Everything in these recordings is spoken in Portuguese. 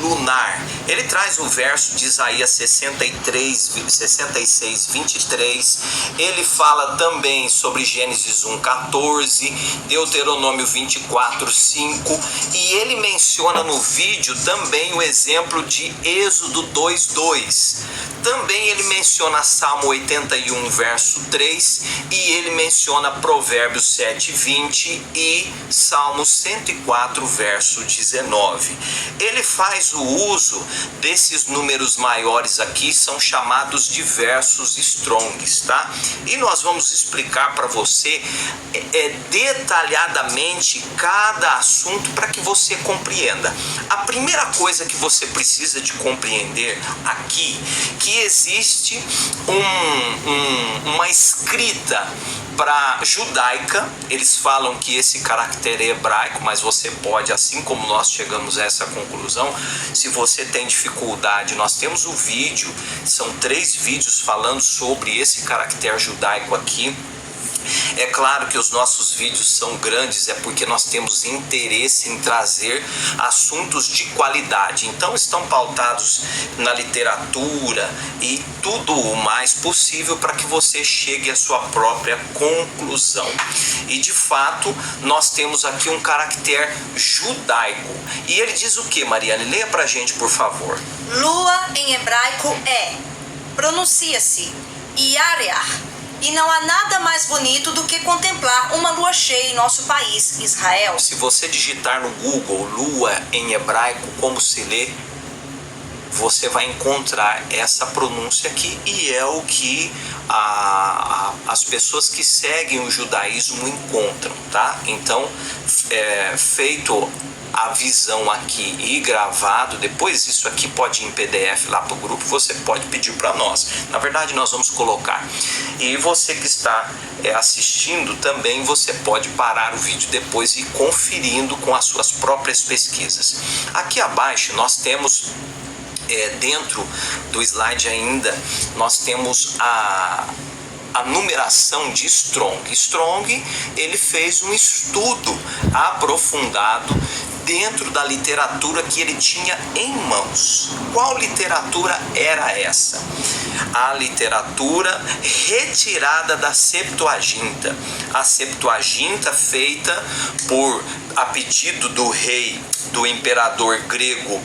lunar. Ele traz o verso de Isaías 66, 23. Ele fala também sobre Gênesis 1:14, Deuteronômio 24, 5. E ele menciona no vídeo também o exemplo de Êxodo 2:2. Também ele menciona Salmo 81, verso 3. E ele menciona Provérbios 7:20 e Salmo 104, verso 19. Ele faz o uso desses números maiores aqui, são chamados de versos Strongs, tá? E nós vamos explicar para você detalhadamente cada assunto para que você compreenda. A primeira coisa que você precisa de compreender aqui, que existe uma escrita para judaica. Eles falam que esse caractere é hebraico, mas você pode, assim como nós chegamos a essa conclusão, se você tem dificuldade, nós temos o vídeo, são 3 vídeos falando sobre esse caractere judaico aqui. É claro que os nossos vídeos são grandes, é porque nós temos interesse em trazer assuntos de qualidade. Então estão pautados na literatura e tudo o mais possível para que você chegue à sua própria conclusão. E de fato, nós temos aqui um caractere judaico. E ele diz o que, Mariane? Leia pra gente, por favor. Lua em hebraico pronuncia-se Yareach. E não há nada mais bonito do que contemplar uma lua cheia em nosso país, Israel. Se você digitar no Google lua em hebraico, como se lê, você vai encontrar essa pronúncia aqui, e é o que as pessoas que seguem o judaísmo encontram, tá? Então, feito a visão aqui e gravado, depois isso aqui pode ir em PDF lá para o grupo, você pode pedir para nós. Na verdade, nós vamos colocar. E você que está assistindo também, você pode parar o vídeo depois e ir conferindo com as suas próprias pesquisas. Aqui abaixo nós temos, dentro do slide ainda, nós temos a numeração de Strong. Strong, ele fez um estudo aprofundado dentro da literatura que ele tinha em mãos. Qual literatura era essa? A literatura retirada da Septuaginta. A Septuaginta feita a pedido do rei, do imperador grego,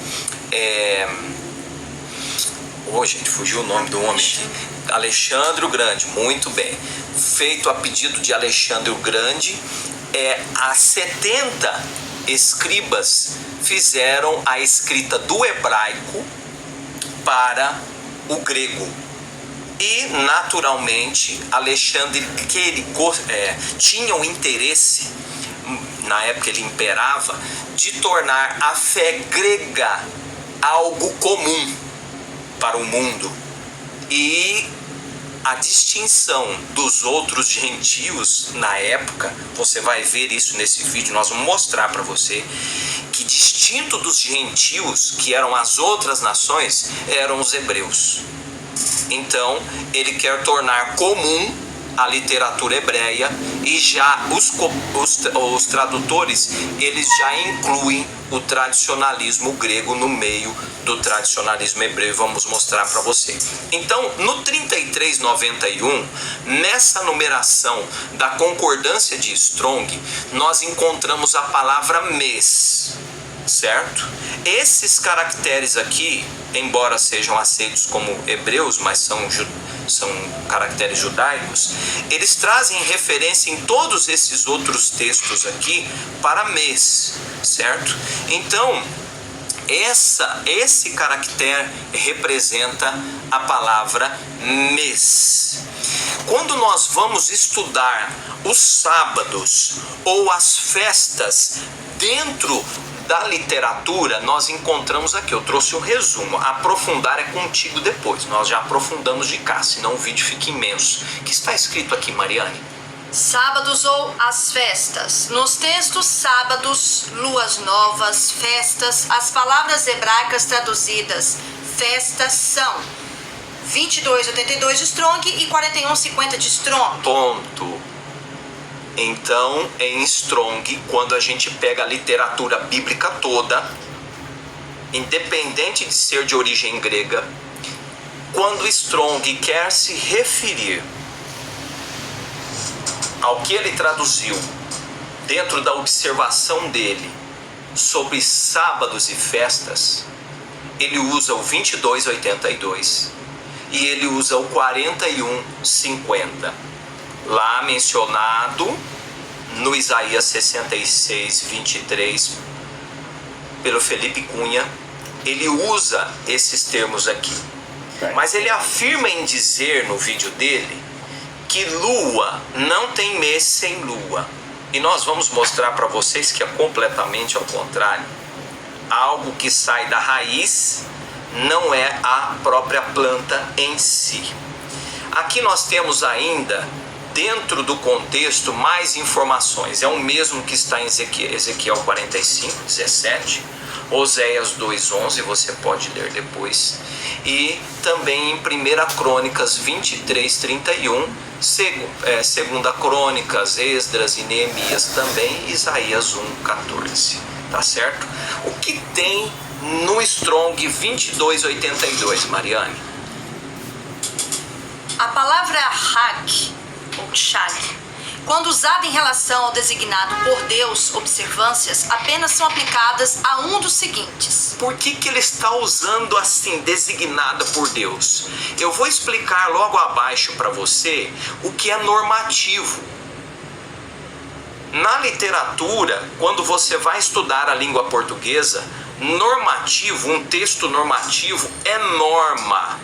gente, fugiu o nome do homem aqui. Alexandre o Grande, muito bem. Feito a pedido de Alexandre o Grande, as 70 escribas fizeram a escrita do hebraico para o grego. E, naturalmente, Alexandre, que ele tinha o interesse, na época ele imperava, de tornar a fé grega algo comum para o mundo. E a distinção dos outros gentios na época, você vai ver isso nesse vídeo, nós vamos mostrar para você que distinto dos gentios, que eram as outras nações, eram os hebreus. Então, ele quer tornar comum a literatura hebreia, e já os tradutores, eles já incluem o tradicionalismo grego no meio do tradicionalismo hebreu. Vamos mostrar para você. Então, no 3391, nessa numeração da concordância de Strong, nós encontramos a palavra mês, certo? Esses caracteres aqui, embora sejam aceitos como hebreus, mas são caracteres judaicos, eles trazem referência em todos esses outros textos aqui para mês, certo? Então, esse caractere representa a palavra mês. Quando nós vamos estudar os sábados ou as festas dentro da literatura, nós encontramos aqui, eu trouxe um resumo. Aprofundar é contigo depois, nós já aprofundamos de cá, senão o vídeo fica imenso. O que está escrito aqui, Mariane? Sábados ou as festas. Nos textos sábados, luas novas, festas, as palavras hebraicas traduzidas festas são 2282 de Strong e 4150 de Strong. Ponto. Então, em Strong, quando a gente pega a literatura bíblica toda, independente de ser de origem grega, quando Strong quer se referir ao que ele traduziu dentro da observação dele sobre sábados e festas, ele usa o 2282 e ele usa o 4150, lá mencionado no Isaías 66, 23, pelo Felipe Cunha. Ele usa esses termos aqui, mas ele afirma em dizer no vídeo dele que lua não tem mês sem lua. E nós vamos mostrar para vocês que é completamente ao contrário. Algo que sai da raiz não é a própria planta em si. Aqui nós temos ainda, dentro do contexto, mais informações. É o mesmo que está em Ezequiel 45, 17, Oséias 2:11, você pode ler depois, e também em 1 Crônicas 23, 31, Segunda Crônicas, Esdras e Neemias também, Isaías 1:14, tá certo? O que tem no Strong 2282, Mariane? A palavra Hag, ou Shag, quando usada em relação ao designado por Deus, observâncias apenas são aplicadas a um dos seguintes. Por que ele está usando assim, designada por Deus? Eu vou explicar logo abaixo para você o que é normativo. Na literatura, quando você vai estudar a língua portuguesa, normativo, um texto normativo é norma.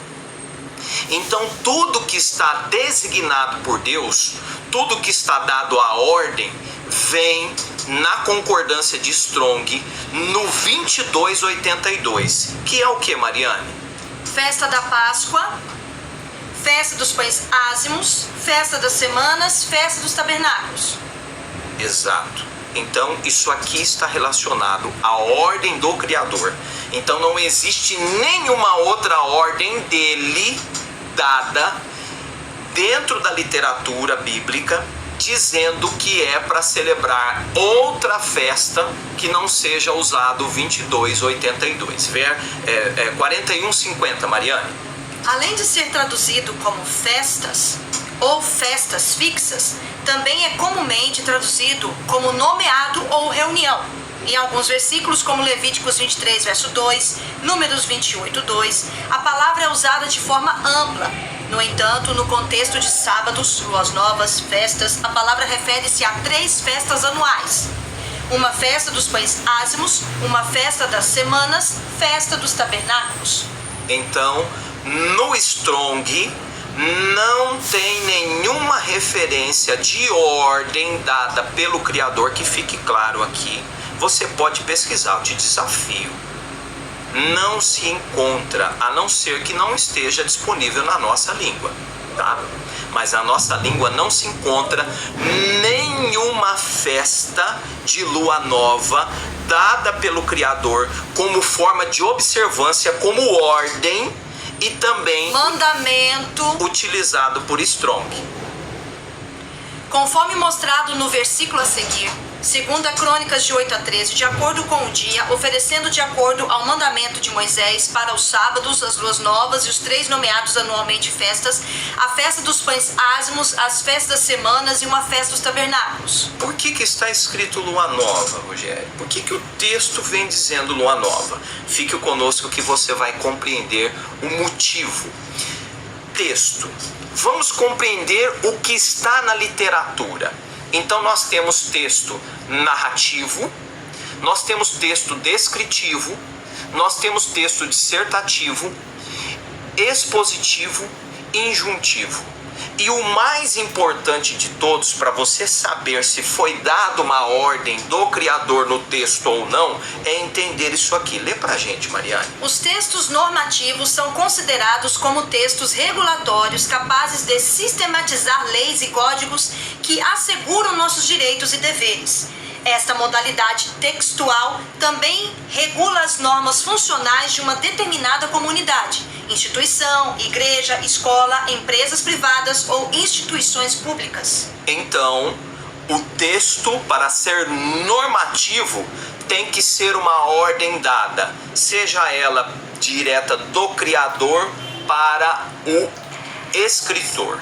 Então tudo que está designado por Deus, tudo que está dado à ordem, vem na concordância de Strong no 2282, que é o que, Mariane? Festa da Páscoa, festa dos pães ázimos, festa das semanas, festa dos tabernáculos. Exato. Então isso aqui está relacionado à ordem do Criador. Então não existe nenhuma outra ordem dele dada dentro da literatura bíblica dizendo que é para celebrar outra festa que não seja usado 2282. 4150, Mariane. Além de ser traduzido como festas ou festas fixas, também é comumente traduzido como nomeado ou reunião. Em alguns versículos, como Levíticos 23, verso 2, Números 28, 2, a palavra é usada de forma ampla. No entanto, no contexto de sábados, luas novas, festas, a palavra refere-se a 3 festas anuais. Uma festa dos pães ázimos, uma festa das semanas, festa dos tabernáculos. Então, no Strong, não tem nenhuma referência de ordem dada pelo Criador, que fique claro aqui. Você pode pesquisar, eu te desafio. Não se encontra, a não ser que não esteja disponível na nossa língua, tá? Mas a nossa língua não se encontra nenhuma festa de lua nova dada pelo Criador como forma de observância, como ordem e também mandamento utilizado por Strong. Conforme mostrado no versículo a seguir, 2 Crônicas de 8 a 13, de acordo com o dia, oferecendo de acordo ao mandamento de Moisés para os sábados, as luas novas e os 3 nomeados anualmente festas, a festa dos pães ázimos, as festas das semanas e uma festa dos tabernáculos. Por que está escrito lua nova, Rogério? Por que o texto vem dizendo lua nova? Fique conosco que você vai compreender o motivo. Texto. Vamos compreender o que está na literatura. Então nós temos texto narrativo, nós temos texto descritivo, nós temos texto dissertativo, expositivo e injuntivo. E o mais importante de todos, para você saber se foi dada uma ordem do Criador no texto ou não, é entender isso aqui. Lê pra gente, Mariane. Os textos normativos são considerados como textos regulatórios capazes de sistematizar leis e códigos que asseguram nossos direitos e deveres. Esta modalidade textual também regula as normas funcionais de uma determinada comunidade, instituição, igreja, escola, empresas privadas ou instituições públicas. Então, o texto, para ser normativo, tem que ser uma ordem dada, seja ela direta do Criador para o escritor.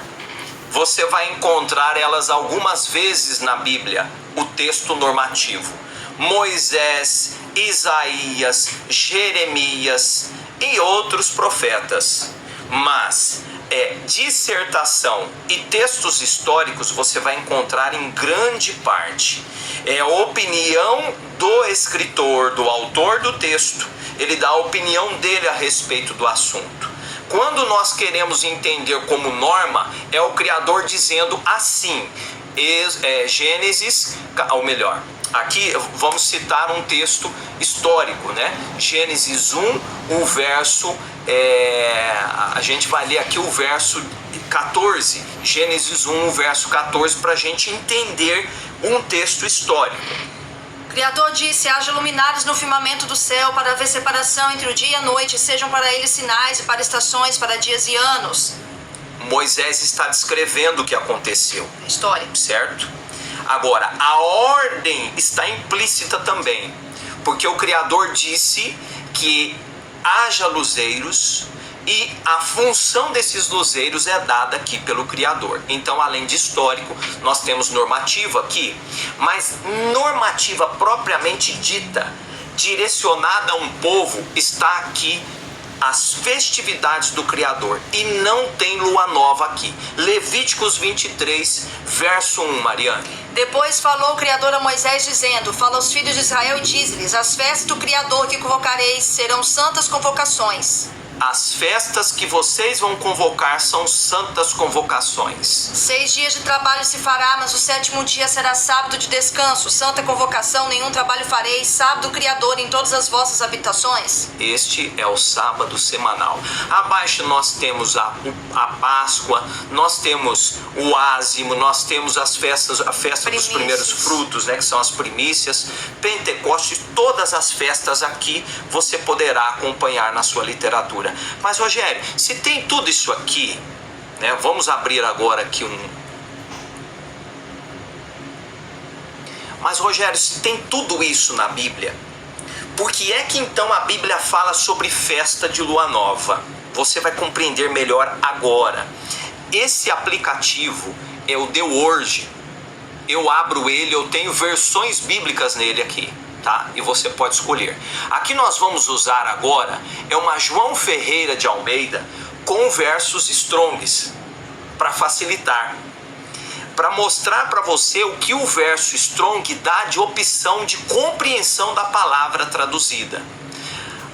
Você vai encontrar elas algumas vezes na Bíblia, o texto normativo. Moisés, Isaías, Jeremias e outros profetas. Mas dissertação e textos históricos você vai encontrar em grande parte. É a opinião do escritor, do autor do texto. Ele dá a opinião dele a respeito do assunto. Quando nós queremos entender como norma, é o Criador dizendo assim. Gênesis, ou melhor, aqui vamos citar um texto histórico, né? Gênesis 1, o verso, a gente vai ler aqui o verso 14. Gênesis 1, o verso 14, para a gente entender um texto histórico. O Criador disse: haja luminares no firmamento do céu para haver separação entre o dia e a noite, sejam para eles sinais e para estações, para dias e anos. Moisés está descrevendo o que aconteceu. História. Certo? Agora, a ordem está implícita também, porque o Criador disse que haja luzeiros e a função desses luzeiros é dada aqui pelo Criador. Então, além de histórico, nós temos normativa aqui, mas normativa propriamente dita, direcionada a um povo, está aqui as festividades do Criador, e não tem lua nova aqui. Levíticos 23, verso 1, Mariane. Depois falou o Criador a Moisés, dizendo: fala aos filhos de Israel e diz-lhes: as festas do Criador que convocareis serão santas convocações. As festas que vocês vão convocar são santas convocações. 6 dias de trabalho se fará, mas o 7º dia será sábado de descanso. Santa convocação, nenhum trabalho fareis. Sábado Criador em todas as vossas habitações. Este é o sábado semanal. Abaixo nós temos a Páscoa, nós temos o ázimo, nós temos as festas, a festa dos primeiros frutos, né, que são as primícias, Pentecostes, todas as festas aqui você poderá acompanhar na sua literatura. Mas, Rogério, se tem tudo isso aqui, né, vamos abrir agora aqui Mas, Rogério, se tem tudo isso na Bíblia, por que é que então a Bíblia fala sobre festa de lua nova? Você vai compreender melhor agora. Esse aplicativo é o The Word. Eu abro ele, eu tenho versões bíblicas nele aqui. Tá? E você pode escolher. Aqui nós vamos usar agora uma João Ferreira de Almeida com versos Strongs, para facilitar, para mostrar para você o que o verso Strong dá de opção de compreensão da palavra traduzida.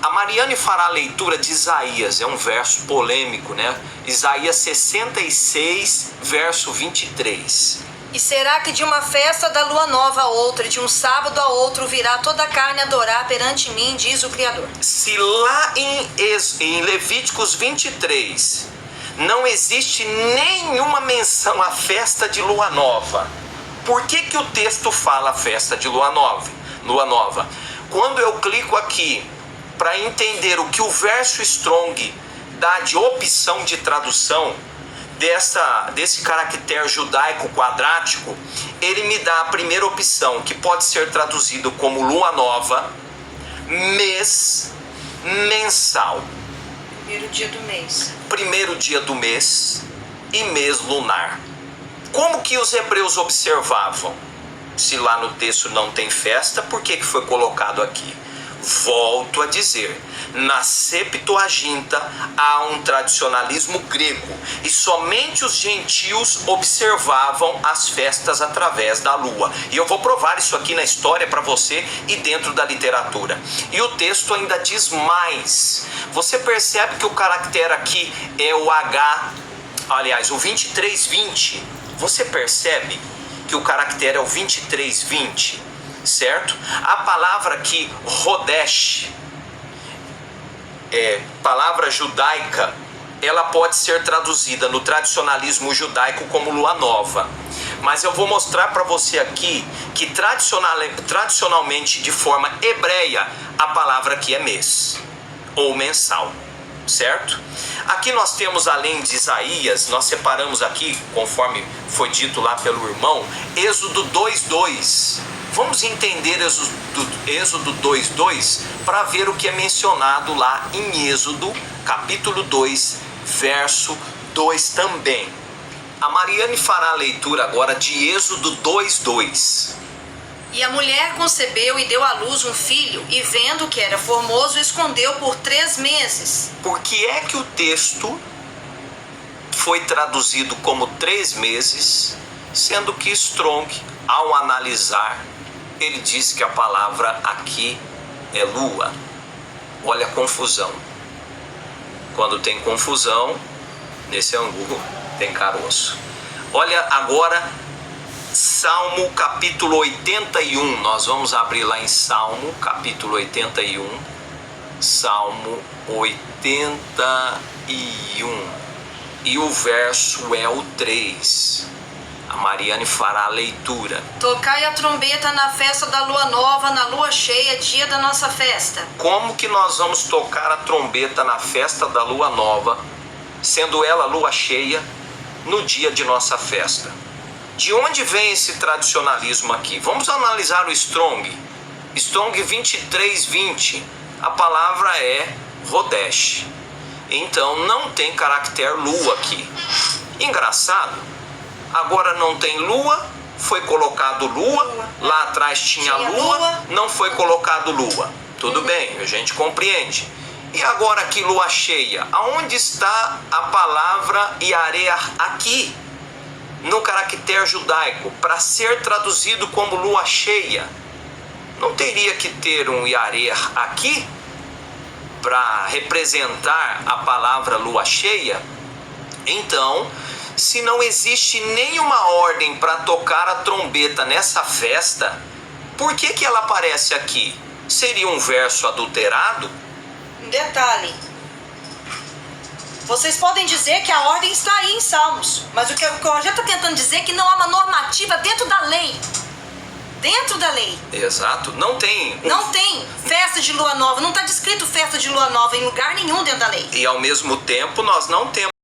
A Mariane fará a leitura de Isaías, é um verso polêmico, né? Isaías 66, verso 23. E será que de uma festa da lua nova a outra, de um sábado a outro, virá toda a carne adorar perante mim, diz o Criador. Se lá em Levíticos 23 não existe nenhuma menção à festa de lua nova, por que o texto fala festa de lua nova? Quando eu clico aqui para entender o que o verso Strong dá de opção de tradução, desse caractere judaico quadrático, ele me dá a primeira opção, que pode ser traduzido como lua nova, mês, mensal. Primeiro dia do mês. Primeiro dia do mês e mês lunar. Como que os hebreus observavam? Se lá no texto não tem festa, por que foi colocado aqui? Volto a dizer, na Septuaginta há um tradicionalismo grego e somente os gentios observavam as festas através da lua. E eu vou provar isso aqui na história para você e dentro da literatura. E o texto ainda diz mais. Você percebe que o caractere aqui é o H, aliás, o 2320. Você percebe que o caractere é o 2320? Certo? A palavra aqui, Rodesh, palavra judaica, ela pode ser traduzida no tradicionalismo judaico como lua nova. Mas eu vou mostrar para você aqui que tradicionalmente, de forma hebreia, a palavra aqui é mês ou mensal. certo? Aqui nós temos, além de Isaías, nós separamos aqui, conforme foi dito lá pelo irmão, Êxodo 2:2. Vamos entender Êxodo 2:2 para ver o que é mencionado lá em Êxodo, capítulo 2, verso 2 também. A Mariane fará a leitura agora de Êxodo 2:2. E a mulher concebeu e deu à luz um filho, e vendo que era formoso, escondeu por 3 meses. Por que é que o texto foi traduzido como 3 meses, sendo que Strong, ao analisar, ele diz que a palavra aqui é lua? Olha a confusão. Quando tem confusão, nesse angu tem caroço. Olha agora Salmo capítulo 81. Nós vamos abrir lá em Salmo capítulo 81. Salmo 81. E o verso é o 3. A Mariane fará a leitura. Tocai a trombeta na festa da lua nova, na lua cheia, dia da nossa festa. Como que nós vamos tocar a trombeta na festa da lua nova, sendo ela lua cheia, no dia de nossa festa? De onde vem esse tradicionalismo aqui? Vamos analisar o Strong. Strong 23:20. A palavra é Rodesh. Então não tem caractere lua aqui. Engraçado. Agora não tem lua, foi colocado lua. Lá atrás tinha lua, não foi colocado lua. Tudo bem, a gente compreende. E agora aqui lua cheia. Aonde está a palavra Yareach aqui? No caractere judaico, para ser traduzido como lua cheia, não teria que ter um Yareach aqui para representar a palavra lua cheia? Então, se não existe nenhuma ordem para tocar a trombeta nessa festa, por que que ela aparece aqui? Seria um verso adulterado? Detalhe. Vocês podem dizer que a ordem está aí em Salmos, mas o que o Rogério está tentando dizer é que não há uma normativa dentro da lei. Dentro da lei. Exato, não tem. Não tem festa de lua nova, não está descrito festa de lua nova em lugar nenhum dentro da lei. E ao mesmo tempo nós não temos